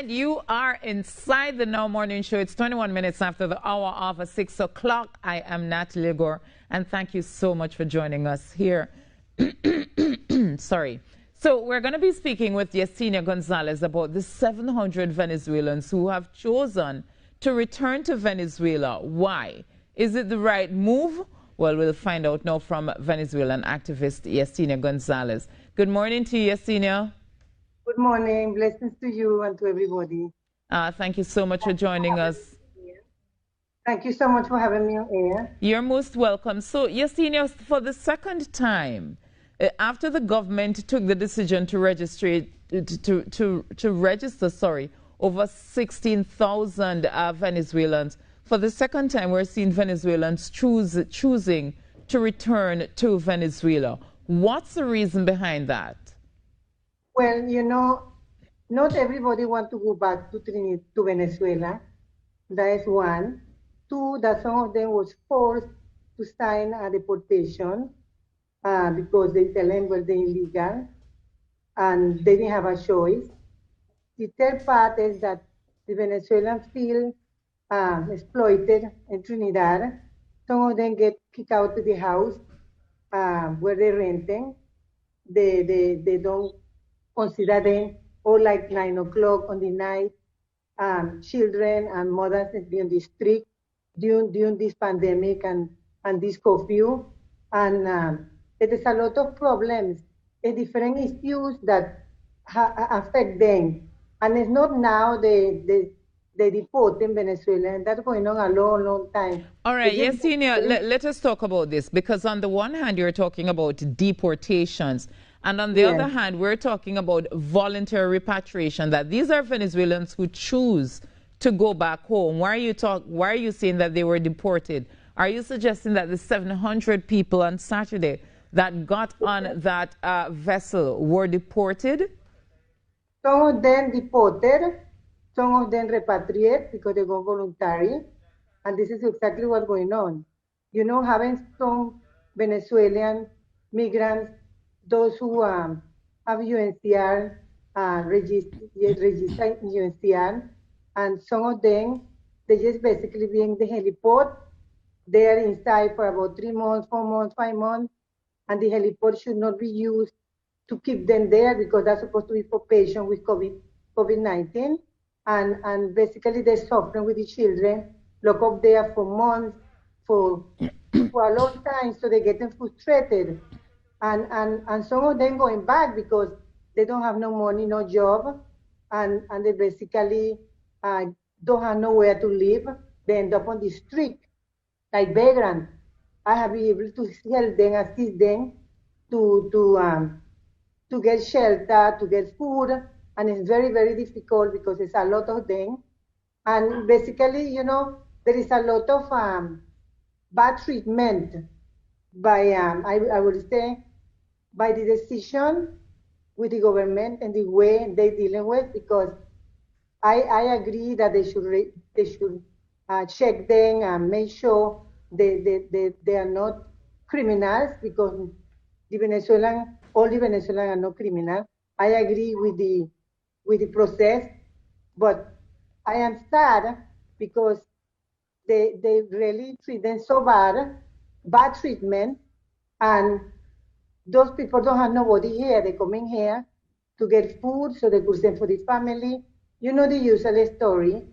And you are inside the Now Morning Show. It's 21 minutes after the hour of 6 o'clock. I am Natalie Gore, and thank you so much for joining us here. Sorry. So we're going to be speaking with Yesenia Gonzalez about the 700 Venezuelans who have chosen to return to Venezuela. Why? Is it the right move? Well, we'll find out now from Venezuelan activist Yesenia Gonzalez. Good morning to you, Yesenia. Good morning. Blessings to you and to everybody. Thank you so much for joining us. Thank you so much for having me on air. You're most welcome. So, Yesenia, for the second time, after the government took the decision to register, over 16,000 Venezuelans, for the second time we're seeing Venezuelans choosing to return to Venezuela. What's the reason behind that? Well, you know, not everybody wants to go back to Venezuela. That is one. Two, that some of them was forced to sign a deportation because they tell them, well, they're illegal and they didn't have a choice. The third part is that the Venezuelans feel exploited in Trinidad. Some of them get kicked out of the house where they're renting. They don't consider them all like 9 o'clock on the night. Children and mothers in the street during this pandemic and this curfew. And there is a lot of problems, different issues that affect them. And it's not now they deport in Venezuela, and that's going on a long, long time. All right, Yesenia, let us talk about this, because on the one hand, you're talking about deportations, and on the other hand, we're talking about voluntary repatriation, that these are Venezuelans who choose to go back home. Why are you saying that they were deported? Are you suggesting that the 700 people on Saturday that got on that vessel were deported? Some of them deported, some of them repatriated because they go voluntary, and this is exactly what's going on. You know, having some Venezuelan migrants, those who have UNCR, registered in UNCR, and some of them, they just basically be in the heliport. They are inside for about 3 months, 4 months, 5 months, and the heliport should not be used to keep them there because that's supposed to be for patients with COVID-19. And basically they're suffering with the children, locked up there for months, for a long time, so they're getting frustrated. And some of them going back because they don't have no money, no job, and they basically don't have nowhere to live. They end up on the street like vagrants. I have been able to help them, assist them to get shelter, to get food, and it's very, very difficult because it's a lot of them. And basically, you know, there is a lot of bad treatment by, I would say, by the decision with the government and the way they're dealing with, because I agree that they should check them and make sure they are not criminals, because all the Venezuelans are not criminals. I agree with the process, but I am sad because they really treat them so bad treatment, and those people don't have nobody here. They come in here to get food so they could send for the family. You know the usual story.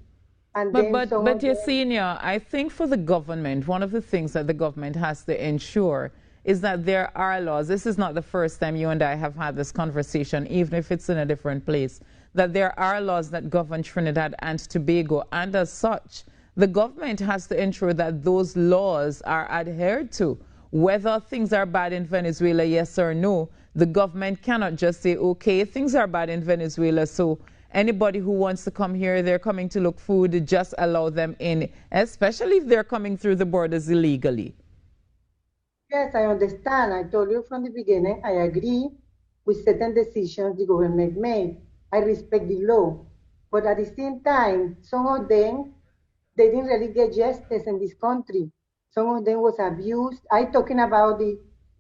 And but Yesenia, I think for the government, one of the things that the government has to ensure is that there are laws. This is not the first time you and I have had this conversation, even if it's in a different place, that there are laws that govern Trinidad and Tobago, and as such, the government has to ensure that those laws are adhered to. Whether things are bad in Venezuela, yes or no, the government cannot just say, okay, things are bad in Venezuela, so anybody who wants to come here, they're coming to look food, just allow them in, especially if they're coming through the borders illegally. Yes, I understand. I told you from the beginning, I agree with certain decisions the government made. I respect the law. But at the same time, some of them, they didn't really get justice in this country. Some of them was abused. I'm talking about the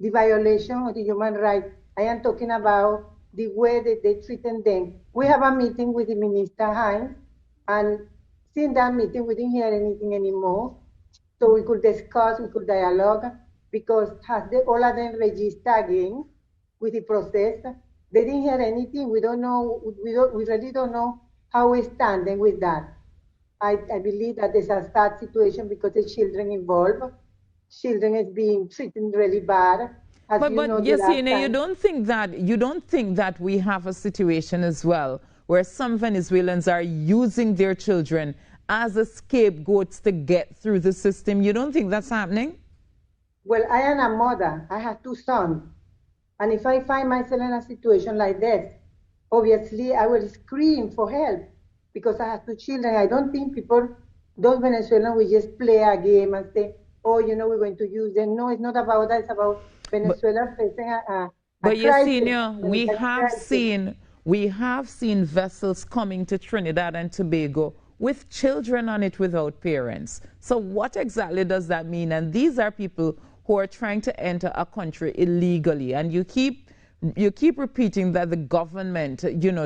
violation of the human rights. I am talking about the way that they treated them. We have a meeting with the Minister Hines, and since that meeting, we didn't hear anything anymore. So we could discuss, we could dialogue, because all of them registered again with the process. They didn't hear anything. We don't know, we really don't know how we're standing with that. I believe that there's a sad situation because the children involved. Children is being treated really bad. But Yesenia, you don't think that we have a situation as well where some Venezuelans are using their children as a scapegoats to get through the system? You don't think that's happening? Well, I am a mother. I have 2 sons. And if I find myself in a situation like this, obviously I will scream for help because I have 2 children. I don't think those Venezuelans will just play a game and say, oh, we're going to use them. No, it's not about that. It's about Venezuela facing a but crisis. Yesenia, we have seen vessels coming to Trinidad and Tobago with children on it without parents. So what exactly does that mean? And these are people who are trying to enter a country illegally. And you keep repeating that the government,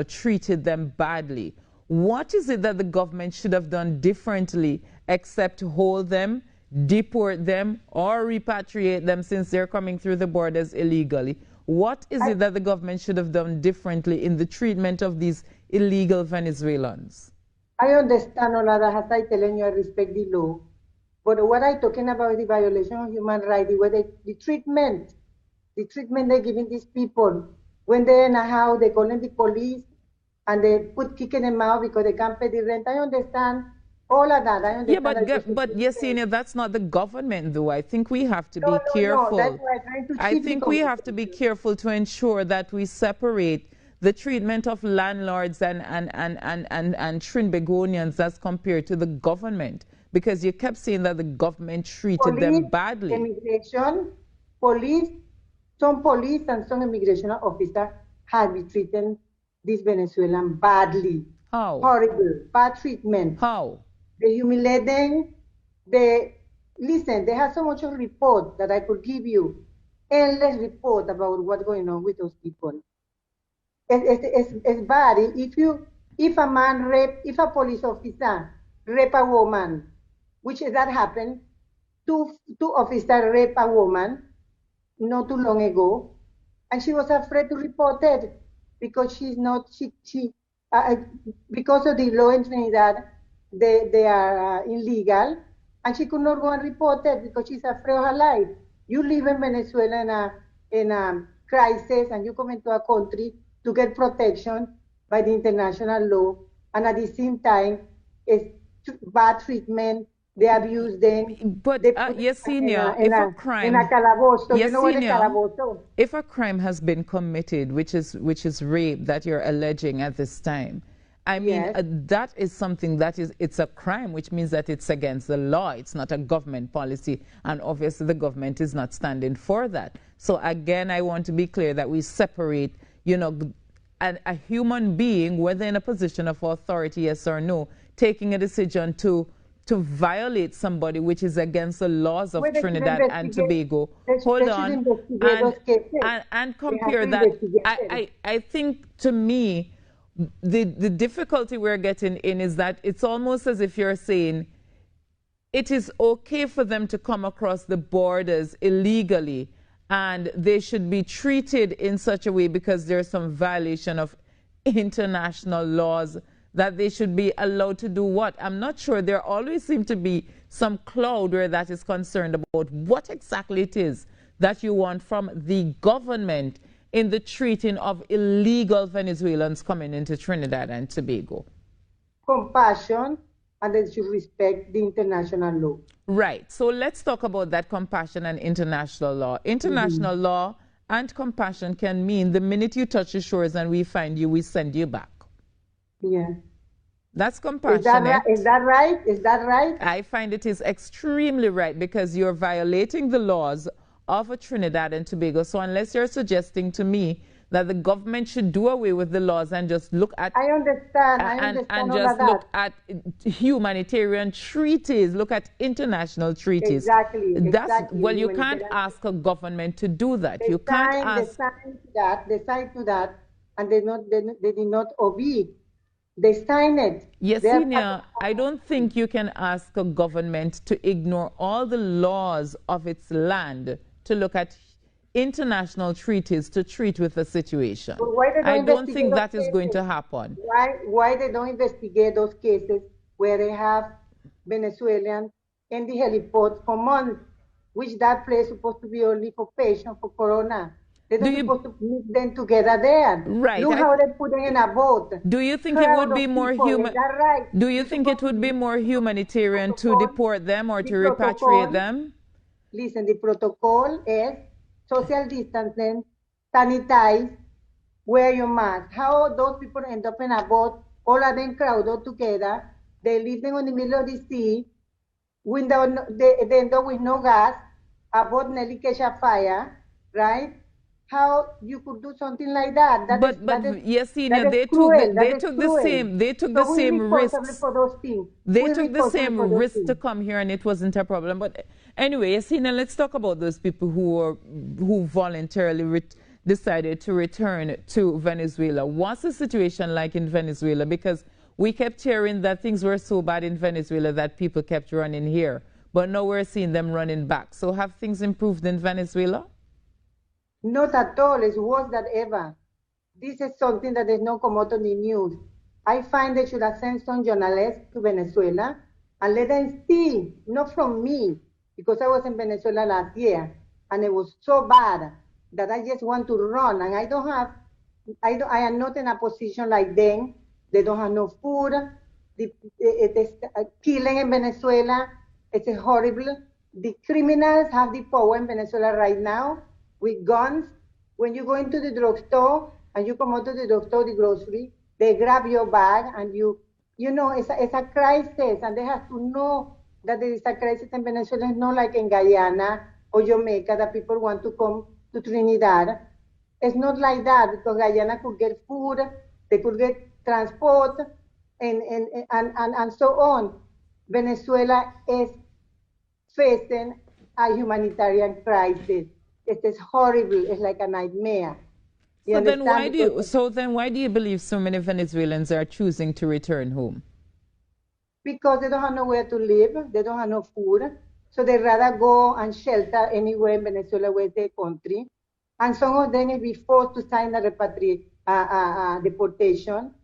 treated them badly. What is it that the government should have done differently except hold them, deport them, or repatriate them since they're coming through the borders illegally? What is it that the government should have done differently in the treatment of these illegal Venezuelans? I understand all of that, as I telling you, I respect the law. But what I'm talking about is the violation of human rights, the treatment they're giving these people. When they're in a house, they call in the police and they kicking them out because they can't pay the rent. I understand all of that. I understand. But Yesenia, that's not the government, though. I think we have to be careful. No, that's why I'm trying to I think we have to be careful to ensure that we separate the treatment of landlords and Trinbagonians as compared to the government, because you kept saying that the government treated them badly. Immigration, some police and some immigration officers have been treating these Venezuelans badly. How? Horrible, bad treatment. How? They humiliate them. Listen, they have so much of report that I could give you. Endless report about what's going on with those people. It's bad. If a police officer rape a woman, which that happened, two officers rape a woman not too long ago, and she was afraid to report it because because of the law in Trinidad, they are illegal, and she could not go and report it because she's afraid of her life. You live in Venezuela in a crisis, and you come into a country to get protection by the international law, and at the same time, it's bad treatment. They abuse them. But Yesenia, if a crime, in a calabozo, Yesenia, you know what a calabozo? If a crime has been committed, which is rape that you're alleging at this time, I mean, Yes. that is something it's a crime, which means that it's against the law. It's not a government policy, and obviously the government is not standing for that. So again, I want to be clear that we separate, a human being, whether in a position of authority, yes or no, taking a decision to violate somebody which is against the laws of Trinidad and Tobago. Hold on, and compare that. I think, to me, the difficulty we're getting in is that it's almost as if you're saying it is okay for them to come across the borders illegally, and they should be treated in such a way because there's some violation of international laws, that they should be allowed to do what? I'm not sure. There always seems to be some cloud where that is concerned about what exactly it is that you want from the government in the treating of illegal Venezuelans coming into Trinidad and Tobago. Compassion, and they should respect the international law. Right. So let's talk about that compassion and international law. International law and compassion can mean the minute you touch the shores and we find you, we send you back. Yeah. That's compassionate. Is that right? Is that right? I find it is extremely right, because you're violating the laws of a Trinidad and Tobago. So unless you're suggesting to me that the government should do away with the laws and just look at... I understand. And just look at humanitarian treaties, look at international treaties. Exactly. Well, you can't ask a government to do that. You can't ask... They signed to that, and they did not obey. They signed it. Yesenia, I don't think you can ask a government to ignore all the laws of its land to look at international treaties to treat with the situation. I don't think that is going to happen. Why they don't investigate those cases where they have Venezuelans in the heliport for months, which that place is supposed to be only for patients for corona. They're not supposed to meet them together there. Right. Look how they put them in a boat. Do you think it would be more human? Right? Do you think it would be more humanitarian to deport them or to repatriate them? Listen, the protocol is social distancing, sanitize, wear your mask. How those people end up in a boat, all of them crowded together. They leave them in the middle of the sea. They end up with no gas. A boat nearly catch a fire, right? How you could do something like that? Yesenia, they took the same risks. They took the same risk to come here, and it wasn't a problem. But anyway, Yesenia, let's talk about those people who voluntarily decided to return to Venezuela. What's the situation like in Venezuela? Because we kept hearing that things were so bad in Venezuela that people kept running here, but now we're seeing them running back. So have things improved in Venezuela? Not at all. It's worse than ever. This is something that is not come out on the news. I find they should have sent some journalists to Venezuela and let them see, not from me, because I was in Venezuela last year, and it was so bad that I just want to run, and I am not in a position like them. They don't have no food. It is killing in Venezuela. It's horrible. The criminals have the power in Venezuela right now with guns. When you go into the drugstore and you come out to the drugstore, the grocery, they grab your bag and you know, it's a crisis, and they have to know that there is a crisis in Venezuela. It's not like in Guyana or Jamaica that people want to come to Trinidad. It's not like that, because Guyana could get food, they could get transport, and so on. Venezuela is facing a humanitarian crisis. It is horrible. It's like a nightmare. So then why do you believe so many Venezuelans are choosing to return home? Because they don't have nowhere to live. They don't have no food. So they rather go and shelter anywhere in Venezuela, where their country. And some of them will be forced to sign a deportation.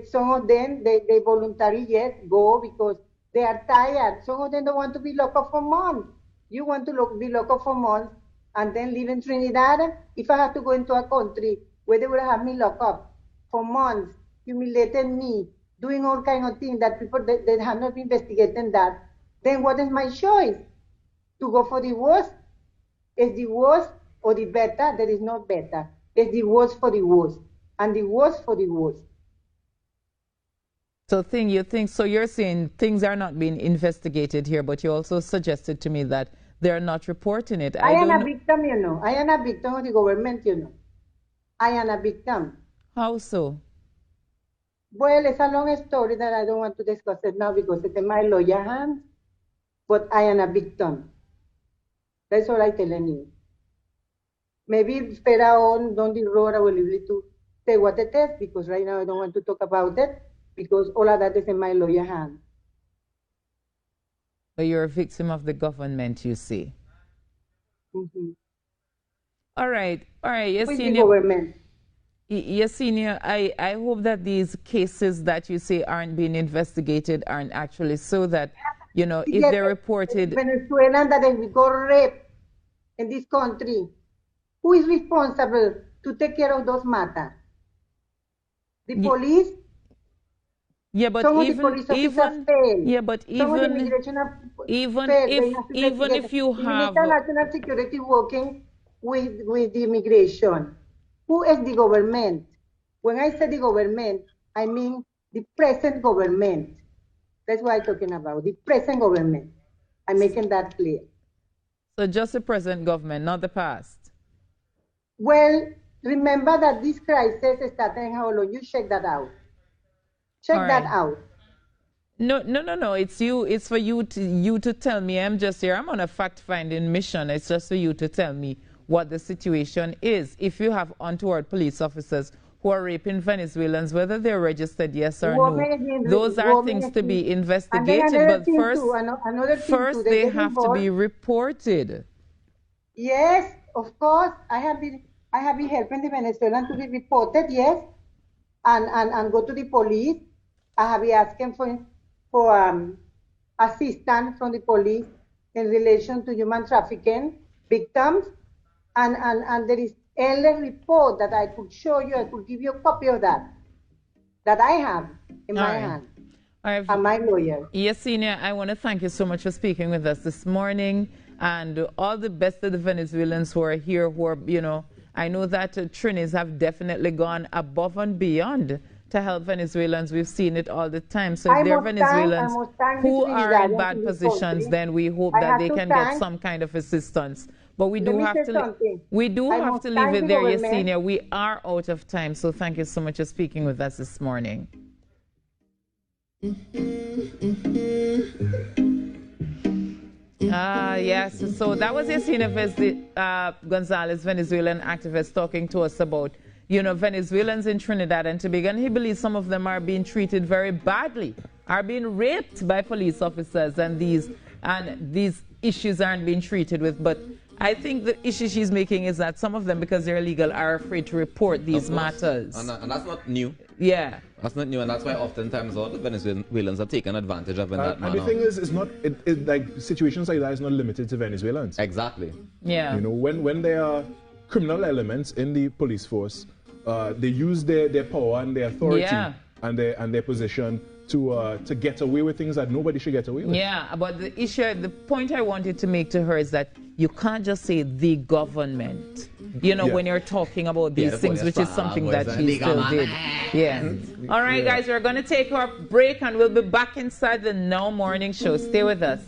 Some of them, they voluntarily, yes, go because they are tired. Some of them don't want to be locked up for months. You want to be locked up for months and then live in Trinidad? If I have to go into a country where they will have me locked up for months, humiliating me, doing all kinds of things that people that have not been investigating that, then what is my choice? To go for the worst? Is the worst or the better? There is not better. It's the worst for the worst, and the worst for the worst. So you're saying things are not being investigated here, but you also suggested to me that they're not reporting it. I am a victim, you know. I am a victim of the government, you know. I am a victim. How so? Well, it's a long story that I don't want to discuss it now because it's in my lawyer hands, but I am a victim. That's all I'm telling you. Maybe further on down the road I will be able to say what it is, because right now I don't want to talk about it, because all of that is in my lawyer hands. But you're a victim of the government, you see. Mm-hmm. All right. Yes, with the government. Yesenia, I hope that these cases that you say aren't being investigated aren't actually, so that, you know, if they're reported. Venezuelan that they got raped in this country, who is responsible to take care of those matters? The police? Yeah, but even if you have national security working with the immigration, who is the government? When I say the government, I mean the present government. That's what I'm talking about, the present government. I'm making that clear. So just the present government, not the past. Well, remember that this crisis started in how long? You check that out. Check that out. No. It's you. It's for you to tell me. I'm just here. I'm on a fact-finding mission. It's just for you to tell me what the situation is. If you have untoward police officers who are raping Venezuelans, whether they're registered, yes or no. Women, Those are things to be investigated, but first they have to be reported. Yes, of course. I have been helping the Venezuelans to be reported, yes, and go to the police. I have been asking for assistance from the police in relation to human trafficking victims, and there is a report that I could show you. I could give you a copy of that I have in my hand. I'm my lawyer. Yesenia, I want to thank you so much for speaking with us this morning, and all the best to the Venezuelans who are here, who are, you know, I know that Trinis have definitely gone above and beyond to help Venezuelans. We've seen it all the time. So if there are Venezuelans who are in bad positions, then we hope that they can get some kind of assistance. But we do have to leave it there, Yesenia. We are out of time. So thank you so much for speaking with us this morning. Yes, so that was Yesenia Gonzalez, Venezuelan activist, talking to us about, you know, Venezuelans in Trinidad and Tobago. And he believes some of them are being treated very badly, are being raped by police officers, and these issues aren't being treated with. But I think the issue she's making is that some of them, because they're illegal, are afraid to report these matters. And that's not new. Yeah. That's not new, and that's why oftentimes all the Venezuelans are taken advantage of in that manner. And the thing is, it's not, like, situations like that is not limited to Venezuelans. Exactly. Yeah. You know, when there are criminal elements in the police force, they use their power and their authority and their position to get away with things that nobody should get away with. Yeah, but the point I wanted to make to her is that you can't just say the government, you know, when you're talking about these things, which is something that she still did. Yeah. All right, guys, we're going to take our break and we'll be back inside the Now Morning Show. Stay with us.